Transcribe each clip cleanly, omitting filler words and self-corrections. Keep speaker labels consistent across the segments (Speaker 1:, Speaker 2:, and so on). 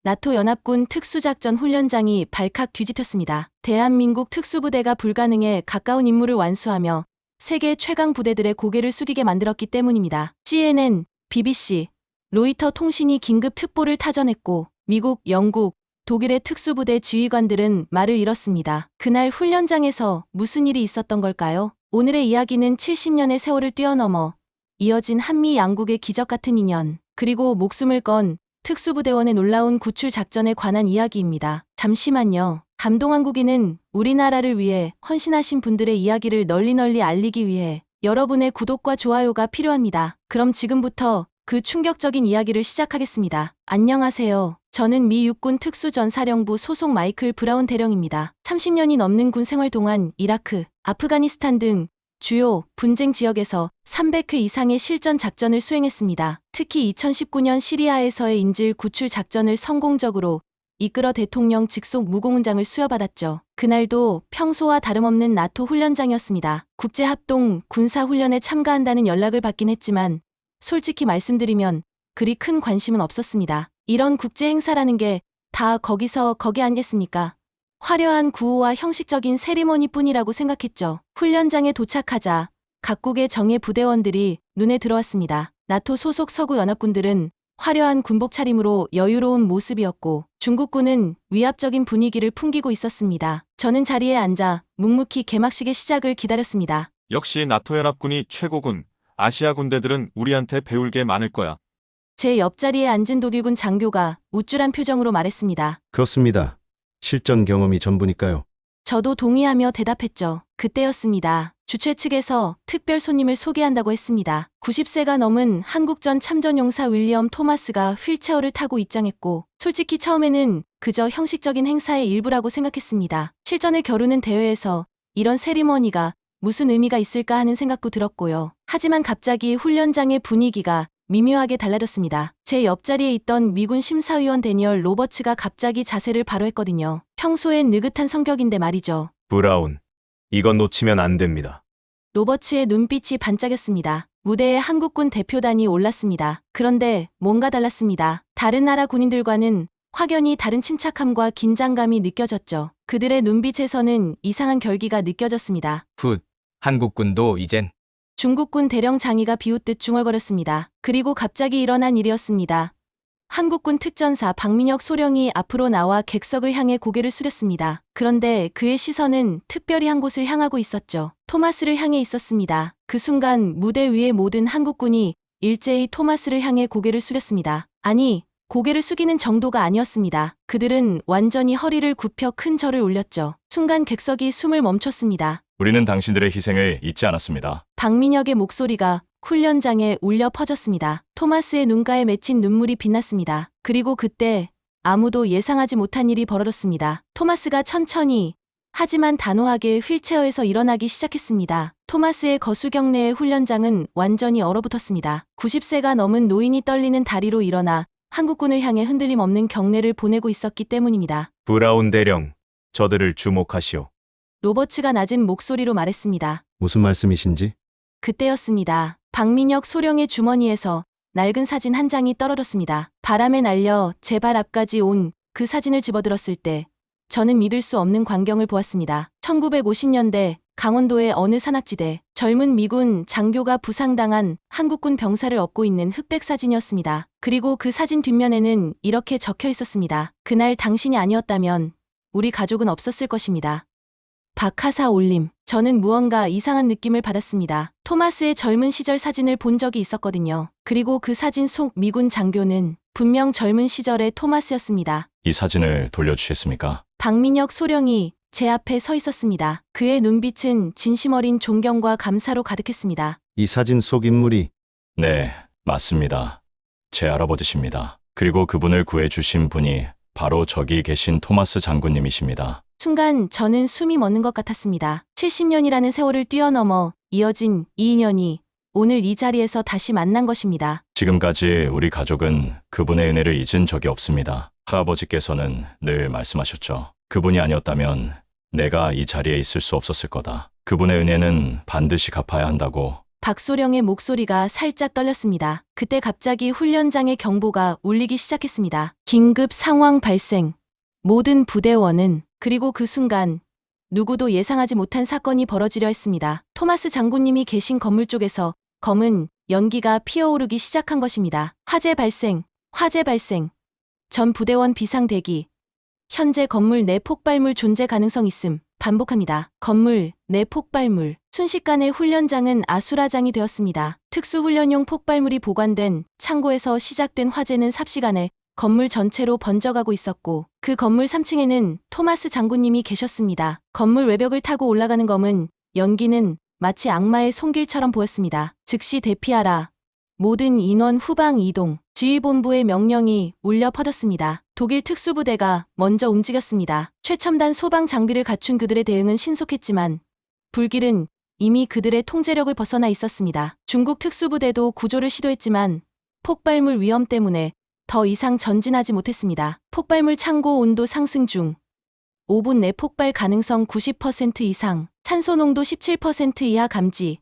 Speaker 1: 나토 연합군 특수작전 훈련장이 발칵 뒤집혔습니다. 대한민국 특수부대가 불가능에 가까운 임무를 완수하며 세계 최강 부대들의 고개를 숙이게 만들었기 때문입니다. CNN, BBC, 로이터 통신이 긴급 특보를 타전했고 미국, 영국, 독일의 특수부대 지휘관들은 말을 잃었습니다. 그날 훈련장에서 무슨 일이 있었던 걸까요? 오늘의 이야기는 70년의 세월을 뛰어넘어 이어진 한미 양국의 기적 같은 인연, 그리고 목숨을 건 특수부대원의 놀라운 구출 작전에 관한 이야기입니다. 잠시만요. 감동한국인은 우리나라를 위해 헌신하신 분들의 이야기를 널리 알리기 위해 여러분의 구독과 좋아요가 필요합니다. 그럼 지금부터 그 충격적인 이야기를 시작하겠습니다. 안녕하세요. 저는 미 육군 특수전사령부 소속 마이클 브라운 대령입니다. 30년이 넘는 군 생활 동안 이라크, 아프가니스탄 등 주요 분쟁 지역에서 300회 이상의 실전 작전을 수행했습니다. 특히 2019년 시리아에서의 인질 구출 작전을 성공적으로 이끌어 대통령 직속 무공훈장을 수여받았죠. 그날도 평소와 다름없는 나토 훈련장이었습니다. 국제합동 군사훈련에 참가한다는 연락을 받긴 했지만 솔직히 말씀드리면 그리 큰 관심은 없었습니다. 이런 국제행사라는 게 다 거기 아니겠습니까? 화려한 구호와 형식적인 세리머니뿐이라고 생각했죠. 훈련장에 도착하자 각국의 정예 부대원들이 눈에 들어왔습니다. 나토 소속 서구 연합군들은 화려한 군복 차림으로 여유로운 모습이었고 중국군은 위압적인 분위기를 풍기고 있었습니다. 저는 자리에 앉아 묵묵히 개막식의 시작을 기다렸습니다.
Speaker 2: 역시 나토 연합군이 최고군. 아시아 군대들은 우리한테 배울 게 많을 거야.
Speaker 1: 제 옆자리에 앉은 독일군 장교가 우쭐한 표정으로 말했습니다.
Speaker 3: 그렇습니다. 실전 경험이 전부니까요.
Speaker 1: 저도 동의하며 대답했죠. 그때였습니다. 주최 측에서 특별 손님을 소개한다고 했습니다. 90세가 넘은 한국전 참전용사 윌리엄 토마스가 휠체어를 타고 입장했고 솔직히 처음에는 그저 형식적인 행사의 일부라고 생각했습니다. 실전을 겨루는 대회에서 이런 세리머니가 무슨 의미가 있을까 하는 생각도 들었고요. 하지만 갑자기 훈련장의 분위기가 미묘하게 달라졌습니다. 제 옆자리에 있던 미군 심사위원 데니얼 로버츠가 갑자기 자세를 바로 했거든요. 평소엔 느긋한 성격인데 말이죠.
Speaker 4: 브라운, 이건 놓치면 안 됩니다.
Speaker 1: 로버츠의 눈빛이 반짝였습니다. 무대에 한국군 대표단이 올랐습니다. 그런데 뭔가 달랐습니다. 다른 나라 군인들과는 확연히 다른 침착함과 긴장감이 느껴졌죠. 그들의 눈빛에서는 이상한 결기가 느껴졌습니다.
Speaker 5: 훗, 한국군도 이젠
Speaker 1: 중국군 대령 장의가 비웃듯 중얼거렸습니다. 그리고 갑자기 일어난 일이었습니다. 한국군 특전사 박민혁 소령이 앞으로 나와 객석을 향해 고개를 숙였습니다. 그런데 그의 시선은 특별히 한 곳을 향하고 있었죠. 토마스를 향해 있었습니다. 그 순간 무대 위의 모든 한국군이 일제히 토마스를 향해 고개를 숙였습니다. 아니, 고개를 숙이는 정도가 아니었습니다. 그들은 완전히 허리를 굽혀 큰 절을 올렸죠. 순간 객석이 숨을 멈췄습니다.
Speaker 4: 우리는 당신들의 희생을 잊지 않았습니다.
Speaker 1: 박민혁의 목소리가 훈련장에 울려 퍼졌습니다. 토마스의 눈가에 맺힌 눈물이 빛났습니다. 그리고 그때 아무도 예상하지 못한 일이 벌어졌습니다. 토마스가 천천히 하지만 단호하게 휠체어에서 일어나기 시작했습니다. 토마스의 거수경례의 훈련장은 완전히 얼어붙었습니다. 90세가 넘은 노인이 떨리는 다리로 일어나 한국군을 향해 흔들림 없는 경례를 보내고 있었기 때문입니다.
Speaker 4: 브라운 대령, 저들을 주목하시오.
Speaker 1: 로버츠가 낮은 목소리로 말했습니다.
Speaker 3: 무슨 말씀이신지?
Speaker 1: 그때였습니다. 박민혁 소령의 주머니에서 낡은 사진 한 장이 떨어졌습니다. 바람에 날려 제 발 앞까지 온 그 사진을 집어들었을 때 저는 믿을 수 없는 광경을 보았습니다. 1950년대 강원도의 어느 산악지대, 젊은 미군 장교가 부상당한 한국군 병사를 업고 있는 흑백 사진이었습니다. 그리고 그 사진 뒷면에는 이렇게 적혀 있었습니다. 그날 당신이 아니었다면 우리 가족은 없었을 것입니다. 박하사 올림. 저는 무언가 이상한 느낌을 받았습니다. 토마스의 젊은 시절 사진을 본 적이 있었거든요. 그리고 그 사진 속 미군 장교는 분명 젊은 시절의 토마스였습니다.
Speaker 4: 이 사진을 돌려주시겠습니까?
Speaker 1: 박민혁 소령이 제 앞에 서 있었습니다. 그의 눈빛은 진심 어린 존경과 감사로 가득했습니다.
Speaker 3: 이 사진 속 인물이
Speaker 4: 네, 맞습니다. 제 할아버지십니다. 그리고 그분을 구해주신 분이 바로 저기 계신 토마스 장군님이십니다.
Speaker 1: 순간 저는 숨이 멎는 것 같았습니다. 70년이라는 세월을 뛰어넘어 이어진 이 인연이 오늘 이 자리에서 다시 만난 것입니다.
Speaker 4: 지금까지 우리 가족은 그분의 은혜를 잊은 적이 없습니다. 할아버지께서는 늘 말씀하셨죠. 그분이 아니었다면 내가 이 자리에 있을 수 없었을 거다. 그분의 은혜는 반드시 갚아야 한다고
Speaker 1: 박소령의 목소리가 살짝 떨렸습니다. 그때 갑자기 훈련장의 경보가 울리기 시작했습니다. 긴급 상황 발생. 모든 부대원은, 그리고 그 순간 누구도 예상하지 못한 사건이 벌어지려 했습니다. 토마스 장군님이 계신 건물 쪽에서 검은 연기가 피어오르기 시작한 것입니다. 화재 발생, 화재 발생. 전 부대원 비상 대기. 현재 건물 내 폭발물 존재 가능성 있음. 반복합니다. 건물 내 폭발물. 순식간에 훈련장은 아수라장이 되었습니다. 특수훈련용 폭발물이 보관된 창고에서 시작된 화재는 삽시간에 건물 전체로 번져가고 있었고, 그 건물 3층에는 토마스 장군님이 계셨습니다. 건물 외벽을 타고 올라가는 검은 연기는 마치 악마의 손길처럼 보였습니다. 즉시 대피하라. 모든 인원 후방 이동. 지휘본부의 명령이 울려 퍼졌습니다. 독일 특수부대가 먼저 움직였습니다. 최첨단 소방 장비를 갖춘 그들의 대응은 신속했지만 불길은 이미 그들의 통제력을 벗어나 있었습니다. 중국 특수부대도 구조를 시도했지만 폭발물 위험 때문에 더 이상 전진하지 못했습니다. 폭발물 창고 온도 상승 중. 5분 내 폭발 가능성 90% 이상. 산소 농도 17% 이하 감지.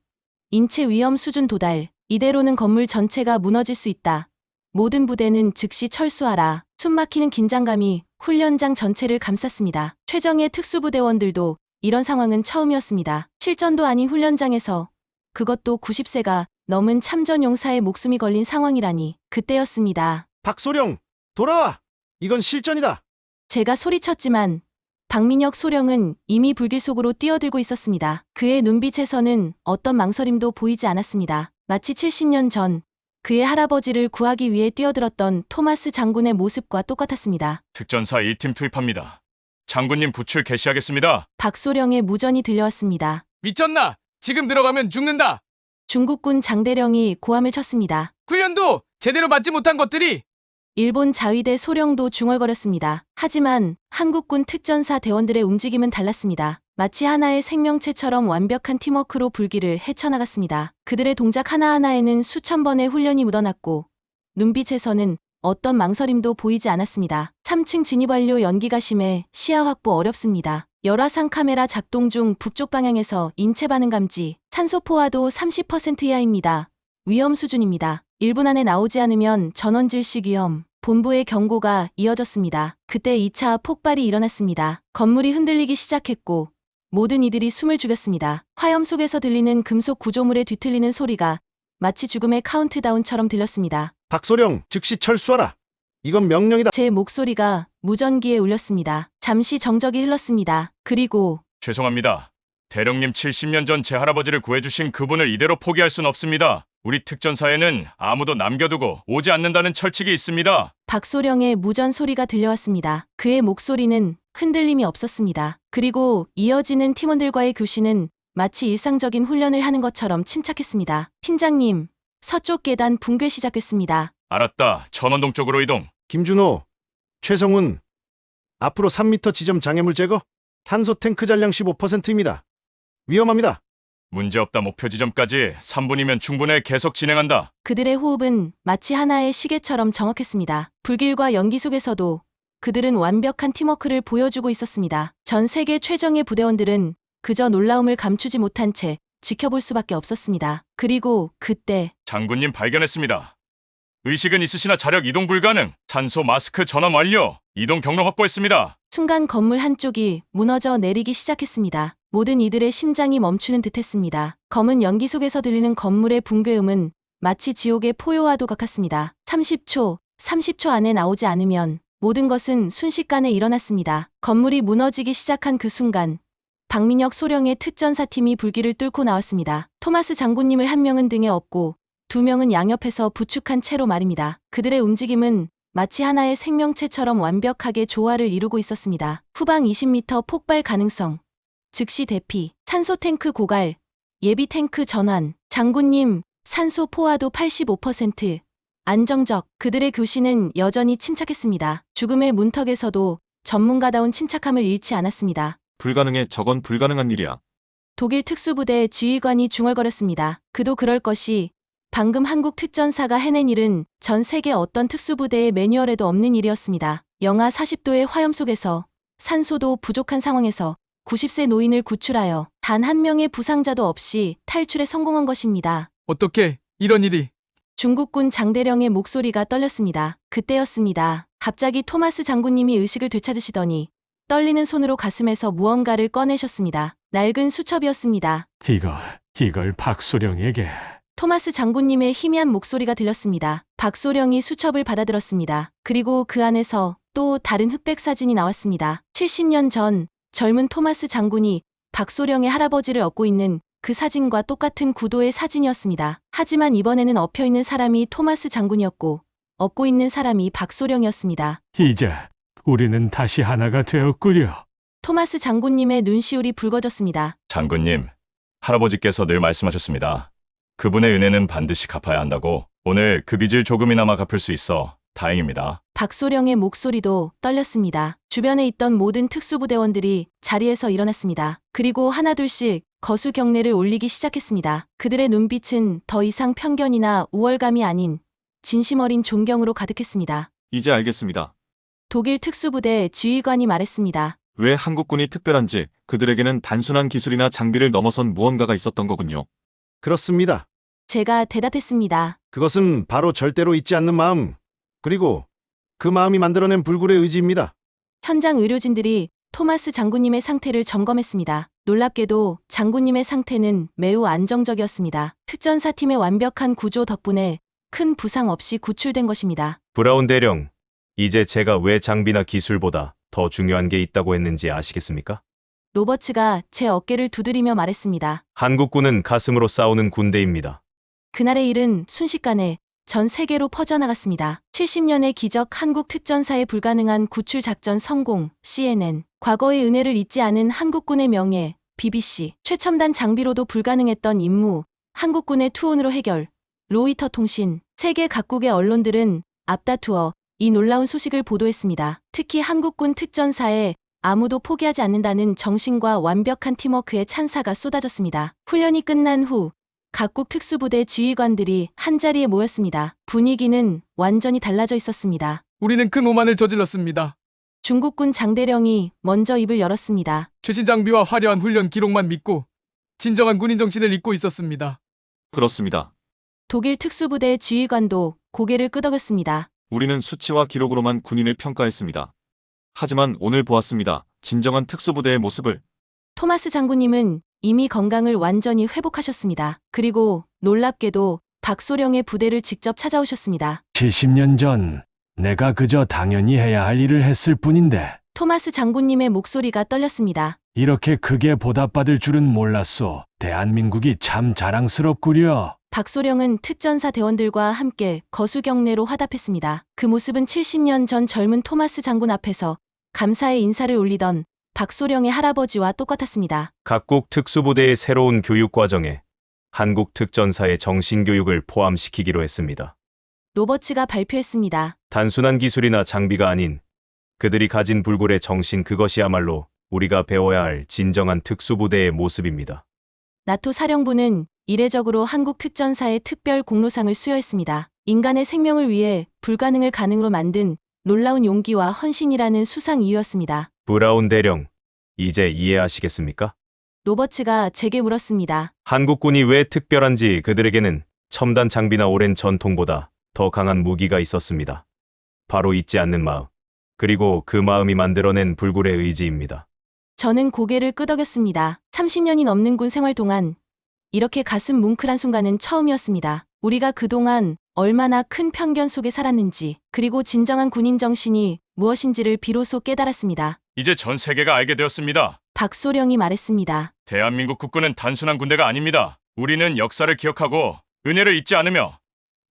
Speaker 1: 인체 위험 수준 도달. 이대로는 건물 전체가 무너질 수 있다. 모든 부대는 즉시 철수하라. 숨막히는 긴장감이 훈련장 전체를 감쌌습니다. 최정예 특수부대원들도 이런 상황은 처음이었습니다. 실전도 아닌 훈련장에서, 그것도 90세가 넘은 참전용사의 목숨이 걸린 상황이라니. 그때였습니다.
Speaker 3: 박소령, 돌아와! 이건 실전이다!
Speaker 1: 제가 소리쳤지만 박민혁 소령은 이미 불길 속으로 뛰어들고 있었습니다. 그의 눈빛에서는 어떤 망설임도 보이지 않았습니다. 마치 70년 전 그의 할아버지를 구하기 위해 뛰어들었던 토마스 장군의 모습과 똑같았습니다.
Speaker 4: 특전사 1팀 투입합니다. 장군님 부출 개시하겠습니다.
Speaker 1: 박소령의 무전이 들려왔습니다.
Speaker 5: 미쳤나? 지금 들어가면 죽는다.
Speaker 1: 중국군 장대령이 고함을 쳤습니다.
Speaker 5: 훈련도 제대로 받지 못한 것들이.
Speaker 1: 일본 자위대 소령도 중얼거렸습니다. 하지만 한국군 특전사 대원들의 움직임은 달랐습니다. 마치 하나의 생명체처럼 완벽한 팀워크로 불길을 헤쳐나갔습니다. 그들의 동작 하나하나에는 수천 번의 훈련이 묻어났고 눈빛에서는 어떤 망설임도 보이지 않았습니다. 3층 진입 완료. 연기가 심해 시야 확보 어렵습니다. 열화상 카메라 작동 중. 북쪽 방향에서 인체 반응 감지. 산소 포화도 30% 이하입니다. 위험 수준입니다. 1분 안에 나오지 않으면 전원 질식 위험. 본부의 경고가 이어졌습니다. 그때 2차 폭발이 일어났습니다. 건물이 흔들리기 시작했고 모든 이들이 숨을 죽였습니다. 화염 속에서 들리는 금속 구조물의 뒤틀리는 소리가 마치 죽음의 카운트다운처럼 들렸습니다.
Speaker 3: 박소령, 즉시 철수하라! 이건 명령이다!
Speaker 1: 제 목소리가 무전기에 울렸습니다. 잠시 정적이 흘렀습니다. 그리고
Speaker 4: 죄송합니다. 대령님 70년 전 제 할아버지를 구해주신 그분을 이대로 포기할 순 없습니다. 우리 특전사에는 아무도 남겨두고 오지 않는다는 철칙이 있습니다.
Speaker 1: 박소령의 무전 소리가 들려왔습니다. 그의 목소리는 흔들림이 없었습니다. 그리고 이어지는 팀원들과의 교신은 마치 일상적인 훈련을 하는 것처럼 침착했습니다. 팀장님, 서쪽 계단 붕괴 시작했습니다.
Speaker 4: 알았다. 전원동 쪽으로 이동.
Speaker 3: 김준호, 최성훈, 앞으로 3m 지점 장애물 제거. 탄소 탱크 잔량 15%입니다. 위험합니다.
Speaker 4: 문제없다. 목표 지점까지 3분이면 충분해. 계속 진행한다.
Speaker 1: 그들의 호흡은 마치 하나의 시계처럼 정확했습니다. 불길과 연기 속에서도 그들은 완벽한 팀워크를 보여주고 있었습니다. 전 세계 최정예 부대원들은 그저 놀라움을 감추지 못한 채 지켜볼 수밖에 없었습니다. 그리고 그때
Speaker 4: 장군님 발견했습니다. 의식은 있으시나 자력 이동 불가능. 산소 마스크 전원 완료. 이동 경로 확보했습니다.
Speaker 1: 순간 건물 한쪽이 무너져 내리기 시작했습니다. 모든 이들의 심장이 멈추는 듯했습니다. 검은 연기 속에서 들리는 건물의 붕괴음은 마치 지옥의 포효와도 같았습니다. 30초 안에 나오지 않으면 모든 것은 순식간에 일어났습니다. 건물이 무너지기 시작한 그 순간 박민혁 소령의 특전사팀이 불길을 뚫고 나왔습니다. 토마스 장군님을 한 명은 등에 업고 두 명은 양옆에서 부축한 채로 말입니다. 그들의 움직임은 마치 하나의 생명체처럼 완벽하게 조화를 이루고 있었습니다. 후방 20m 폭발 가능성. 즉시 대피. 산소 탱크 고갈. 예비 탱크 전환. 장군님, 산소 포화도 85%. 안정적. 그들의 교신은 여전히 침착했습니다. 죽음의 문턱에서도 전문가다운 침착함을 잃지 않았습니다.
Speaker 2: 불가능해. 저건 불가능한 일이야.
Speaker 1: 독일 특수부대 지휘관이 중얼거렸습니다. 그도 그럴 것이 방금 한국 특전사가 해낸 일은 전 세계 어떤 특수부대의 매뉴얼에도 없는 일이었습니다. 영하 40도의 화염 속에서 산소도 부족한 상황에서 90세 노인을 구출하여 단 한 명의 부상자도 없이 탈출에 성공한 것입니다.
Speaker 5: 어떻게 이런 일이?
Speaker 1: 중국군 장대령의 목소리가 떨렸습니다. 그때였습니다. 갑자기 토마스 장군님이 의식을 되찾으시더니 떨리는 손으로 가슴에서 무언가를 꺼내셨습니다. 낡은 수첩이었습니다.
Speaker 6: 이걸 박소령에게.
Speaker 1: 토마스 장군님의 희미한 목소리가 들렸습니다. 박소령이 수첩을 받아들었습니다. 그리고 그 안에서 또 다른 흑백 사진이 나왔습니다. 70년 전 젊은 토마스 장군이 박소령의 할아버지를 업고 있는 그 사진과 똑같은 구도의 사진이었습니다. 하지만 이번에는 엎혀있는 사람이 토마스 장군이었고 업고 있는 사람이 박소령이었습니다.
Speaker 6: 이제 우리는 다시 하나가 되었구려.
Speaker 1: 토마스 장군님의 눈시울이 붉어졌습니다.
Speaker 4: 장군님, 할아버지께서 늘 말씀하셨습니다. 그분의 은혜는 반드시 갚아야 한다고. 오늘 그 빚을 조금이나마 갚을 수 있어 다행입니다.
Speaker 1: 박소령의 목소리도 떨렸습니다. 주변에 있던 모든 특수부대원들이 자리에서 일어났습니다. 그리고 하나둘씩 거수 경례를 올리기 시작했습니다. 그들의 눈빛은 더 이상 편견이나 우월감이 아닌 진심 어린 존경으로 가득했습니다.
Speaker 2: 이제 알겠습니다.
Speaker 1: 독일 특수부대 지휘관이 말했습니다.
Speaker 2: 왜 한국군이 특별한지 그들에게는 단순한 기술이나 장비를 넘어선 무언가가 있었던 거군요.
Speaker 3: 그렇습니다.
Speaker 1: 제가 대답했습니다.
Speaker 3: 그것은 바로 절대로 잊지 않는 마음, 그리고 그 마음이 만들어낸 불굴의 의지입니다.
Speaker 1: 현장 의료진들이 토마스 장군님의 상태를 점검했습니다. 놀랍게도 장군님의 상태는 매우 안정적이었습니다. 특전사팀의 완벽한 구조 덕분에 큰 부상 없이 구출된 것입니다.
Speaker 7: 브라운 대령, 이제 제가 왜 장비나 기술보다 더 중요한 게 있다고 했는지 아시겠습니까?
Speaker 1: 로버츠가 제 어깨를 두드리며 말했습니다.
Speaker 7: 한국군은 가슴으로 싸우는 군대입니다.
Speaker 1: 그날의 일은 순식간에 전 세계로 퍼져나갔습니다. 70년의 기적 한국 특전사의 불가능한 구출 작전 성공, CNN. 과거의 은혜를 잊지 않은 한국군의 명예, BBC. 최첨단 장비로도 불가능했던 임무, 한국군의 투혼으로 해결. 로이터 통신. 세계 각국의 언론들은 앞다투어 이 놀라운 소식을 보도했습니다. 특히 한국군 특전사에 아무도 포기하지 않는다는 정신과 완벽한 팀워크의 찬사가 쏟아졌습니다. 훈련이 끝난 후 각국 특수부대 지휘관들이 한자리에 모였습니다. 분위기는 완전히 달라져 있었습니다.
Speaker 5: 우리는 큰 오만을 저질렀습니다.
Speaker 1: 중국군 장대령이 먼저 입을 열었습니다.
Speaker 5: 최신 장비와 화려한 훈련 기록만 믿고 진정한 군인 정신을 잊고 있었습니다.
Speaker 2: 그렇습니다.
Speaker 1: 독일 특수부대 지휘관도 고개를 끄덕였습니다.
Speaker 2: 우리는 수치와 기록으로만 군인을 평가했습니다. 하지만 오늘 보았습니다. 진정한 특수부대의 모습을.
Speaker 1: 토마스 장군님은 이미 건강을 완전히 회복하셨습니다. 그리고 놀랍게도 박소령의 부대를 직접 찾아오셨습니다.
Speaker 6: 70년 전 내가 그저 당연히 해야 할 일을 했을 뿐인데
Speaker 1: 토마스 장군님의 목소리가 떨렸습니다.
Speaker 6: 이렇게 크게 보답받을 줄은 몰랐소. 대한민국이 참 자랑스럽구려.
Speaker 1: 박소령은 특전사 대원들과 함께 거수경례로 화답했습니다. 그 모습은 70년 전 젊은 토마스 장군 앞에서 감사의 인사를 올리던 박소령의 할아버지와 똑같았습니다.
Speaker 7: 각국 특수부대의 새로운 교육 과정에 한국 특전사의 정신교육을 포함시키기로 했습니다.
Speaker 1: 로버츠가 발표했습니다.
Speaker 7: 단순한 기술이나 장비가 아닌 그들이 가진 불굴의 정신, 그것이야말로 우리가 배워야 할 진정한 특수부대의 모습입니다.
Speaker 1: 나토 사령부는 이례적으로 한국 특전사의 특별 공로상을 수여했습니다. 인간의 생명을 위해 불가능을 가능으로 만든 놀라운 용기와 헌신이라는 수상 이유였습니다.
Speaker 7: 브라운 대령, 이제 이해하시겠습니까?
Speaker 1: 로버츠가 제게 물었습니다.
Speaker 7: 한국군이 왜 특별한지 그들에게는 첨단 장비나 오랜 전통보다 더 강한 무기가 있었습니다. 바로 잊지 않는 마음, 그리고 그 마음이 만들어낸 불굴의 의지입니다.
Speaker 1: 저는 고개를 끄덕였습니다. 30년이 넘는 군 생활 동안 이렇게 가슴 뭉클한 순간은 처음이었습니다. 우리가 그동안 얼마나 큰 편견 속에 살았는지, 그리고 진정한 군인 정신이 무엇인지를 비로소 깨달았습니다.
Speaker 4: 이제 전 세계가 알게 되었습니다.
Speaker 1: 박소령이 말했습니다.
Speaker 4: 대한민국 국군은 단순한 군대가 아닙니다. 우리는 역사를 기억하고 은혜를 잊지 않으며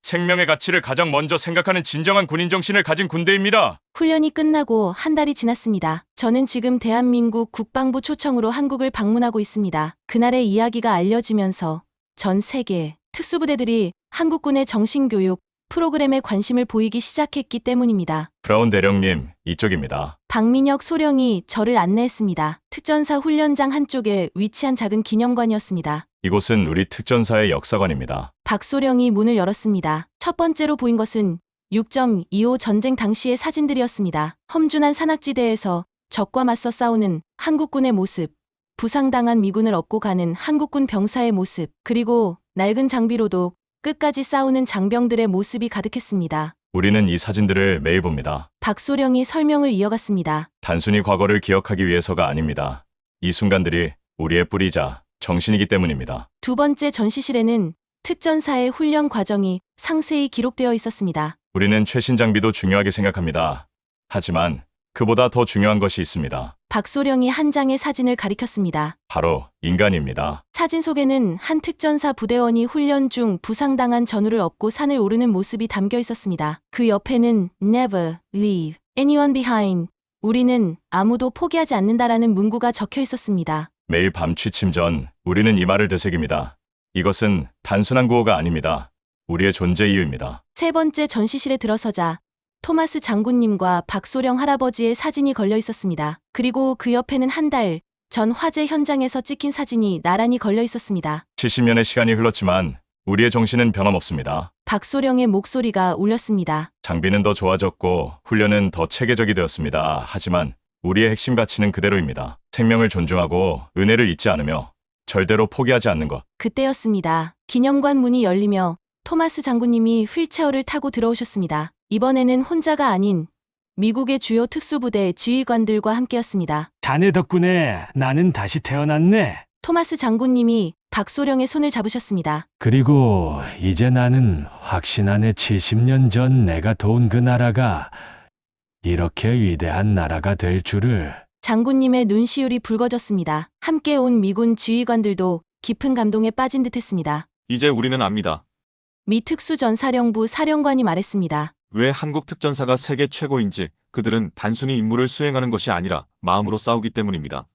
Speaker 4: 생명의 가치를 가장 먼저 생각하는 진정한 군인 정신을 가진 군대입니다.
Speaker 1: 훈련이 끝나고 한 달이 지났습니다. 저는 지금 대한민국 국방부 초청으로 한국을 방문하고 있습니다. 그날의 이야기가 알려지면서 전 세계 특수부대들이 한국군의 정신교육 프로그램에 관심을 보이기 시작했기 때문입니다.
Speaker 4: 브라운 대령님, 이쪽입니다.
Speaker 1: 박민혁 소령이 저를 안내했습니다. 특전사 훈련장 한쪽에 위치한 작은 기념관이었습니다.
Speaker 4: 이곳은 우리 특전사의 역사관입니다.
Speaker 1: 박소령이 문을 열었습니다. 첫 번째로 보인 것은 6.25 전쟁 당시의 사진들이었습니다. 험준한 산악지대에서 적과 맞서 싸우는 한국군의 모습, 부상당한 미군을 업고 가는 한국군 병사의 모습, 그리고 낡은 장비로도 끝까지 싸우는 장병들의 모습이 가득했습니다.
Speaker 4: 우리는 이 사진들을 매일 봅니다.
Speaker 1: 박소령이 설명을 이어갔습니다.
Speaker 4: 단순히 과거를 기억하기 위해서가 아닙니다. 이 순간들이 우리의 뿌리자 정신이기 때문입니다.
Speaker 1: 두 번째 전시실에는 특전사의 훈련 과정이 상세히 기록되어 있었습니다.
Speaker 4: 우리는 최신 장비도 중요하게 생각합니다. 하지만 그보다 더 중요한 것이 있습니다.
Speaker 1: 박소령이 한 장의 사진을 가리켰습니다.
Speaker 4: 바로 인간입니다.
Speaker 1: 사진 속에는 한 특전사 부대원이 훈련 중 부상당한 전우를 업고 산을 오르는 모습이 담겨 있었습니다. 그 옆에는 Never leave anyone behind. 우리는 아무도 포기하지 않는다라는 문구가 적혀 있었습니다.
Speaker 4: 매일 밤 취침 전 우리는 이 말을 되새깁니다. 이것은 단순한 구호가 아닙니다. 우리의 존재 이유입니다.
Speaker 1: 세 번째 전시실에 들어서자 토마스 장군님과 박소령 할아버지의 사진이 걸려 있었습니다. 그리고 그 옆에는 한 달 전 화재 현장에서 찍힌 사진이 나란히 걸려 있었습니다.
Speaker 4: 70년의 시간이 흘렀지만 우리의 정신은 변함없습니다.
Speaker 1: 박소령의 목소리가 울렸습니다.
Speaker 4: 장비는 더 좋아졌고 훈련은 더 체계적이 되었습니다. 하지만 우리의 핵심 가치는 그대로입니다. 생명을 존중하고 은혜를 잊지 않으며 절대로 포기하지 않는 것.
Speaker 1: 그때였습니다. 기념관 문이 열리며 토마스 장군님이 휠체어를 타고 들어오셨습니다. 이번에는 혼자가 아닌 미국의 주요 특수부대 지휘관들과 함께였습니다.
Speaker 6: 자네 덕분에 나는 다시 태어났네.
Speaker 1: 토마스 장군님이 박소령의 손을 잡으셨습니다.
Speaker 6: 그리고 이제 나는 확신하네. 70년 전 내가 도운 그 나라가 이렇게 위대한 나라가 될 줄을.
Speaker 1: 장군님의 눈시울이 붉어졌습니다. 함께 온 미군 지휘관들도 깊은 감동에 빠진 듯했습니다.
Speaker 2: 이제 우리는 압니다.
Speaker 1: 미 특수전사령부 사령관이 말했습니다.
Speaker 2: 왜 한국 특전사가 세계 최고인지. 그들은 단순히 임무를 수행하는 것이 아니라 마음으로 싸우기 때문입니다.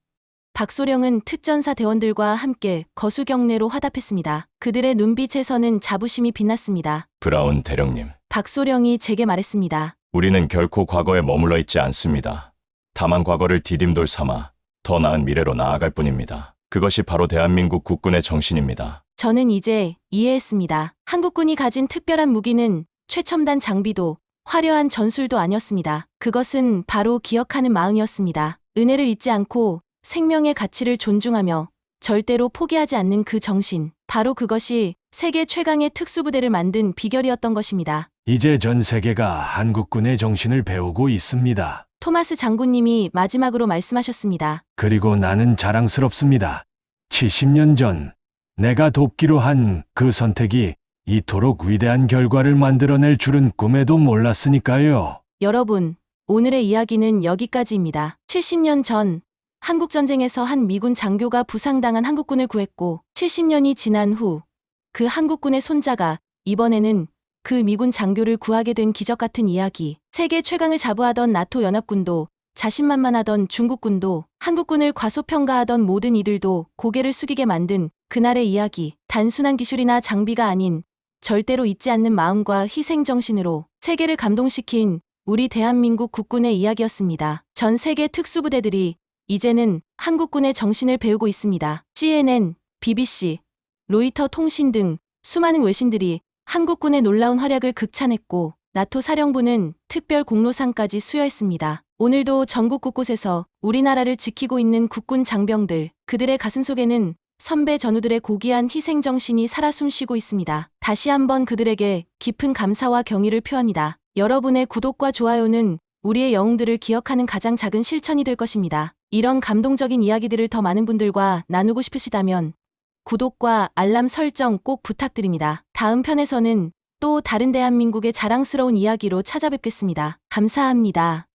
Speaker 1: 박소령은 특전사 대원들과 함께 거수경례로 화답했습니다. 그들의 눈빛에서는 자부심이 빛났습니다.
Speaker 4: 브라운 대령님,
Speaker 1: 박소령이 제게 말했습니다.
Speaker 4: 우리는 결코 과거에 머물러 있지 않습니다. 다만 과거를 디딤돌 삼아 더 나은 미래로 나아갈 뿐입니다. 그것이 바로 대한민국 국군의 정신입니다.
Speaker 1: 저는 이제 이해했습니다. 한국군이 가진 특별한 무기는 최첨단 장비도 화려한 전술도 아니었습니다. 그것은 바로 기억하는 마음이었습니다. 은혜를 잊지 않고 생명의 가치를 존중하며 절대로 포기하지 않는 그 정신. 바로 그것이 세계 최강의 특수부대를 만든 비결이었던 것입니다.
Speaker 6: 이제 전 세계가 한국군의 정신을 배우고 있습니다.
Speaker 1: 토마스 장군님이 마지막으로 말씀하셨습니다.
Speaker 6: 그리고 나는 자랑스럽습니다. 70년 전 내가 돕기로 한 그 선택이 이토록 위대한 결과를 만들어낼 줄은 꿈에도 몰랐으니까요.
Speaker 1: 여러분, 오늘의 이야기는 여기까지입니다. 70년 전 한국전쟁에서 한 미군 장교가 부상당한 한국군을 구했고 70년이 지난 후 그 한국군의 손자가 이번에는 그 미군 장교를 구하게 된 기적 같은 이야기. 세계 최강을 자부하던 나토 연합군도 자신만만하던 중국군도 한국군을 과소평가하던 모든 이들도 고개를 숙이게 만든 그날의 이야기. 단순한 기술이나 장비가 아닌 절대로 잊지 않는 마음과 희생정신으로 세계를 감동시킨 우리 대한민국 국군의 이야기였습니다. 전 세계 특수부대들이 이제는 한국군의 정신을 배우고 있습니다. CNN, BBC, 로이터 통신 등 수많은 외신들이 한국군의 놀라운 활약을 극찬했고 나토 사령부는 특별 공로상까지 수여했습니다. 오늘도 전국 곳곳에서 우리나라를 지키고 있는 국군 장병들, 그들의 가슴 속에는 선배 전우들의 고귀한 희생정신이 살아 숨쉬고 있습니다. 다시 한번 그들에게 깊은 감사와 경의를 표합니다. 여러분의 구독과 좋아요는 우리의 영웅들을 기억하는 가장 작은 실천이 될 것입니다. 이런 감동적인 이야기들을 더 많은 분들과 나누고 싶으시다면 구독과 알람 설정 꼭 부탁드립니다. 다음 편에서는 또 다른 대한민국의 자랑스러운 이야기로 찾아뵙겠습니다. 감사합니다.